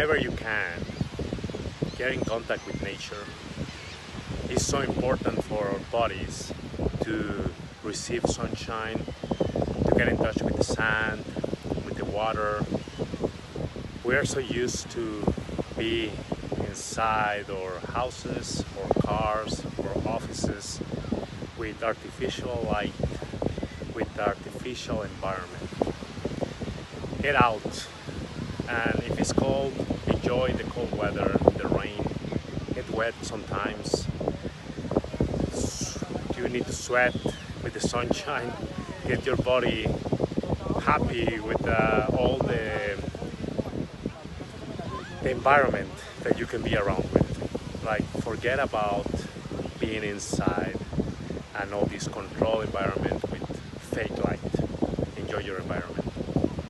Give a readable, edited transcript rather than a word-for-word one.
whenever you can, get in contact with nature. It's so important for our bodies to receive sunshine, to get in touch with the sand, with the water. We are so used to be inside our houses or cars or offices with artificial light, with artificial environment. Get out, and if it's cold, enjoy the cold weather, the rain. Get wet sometimes. You need to sweat with the sunshine. Get your body happy with all the environment that you can be around with. Like, forget about being inside and all this control environment with fake light. Enjoy your environment.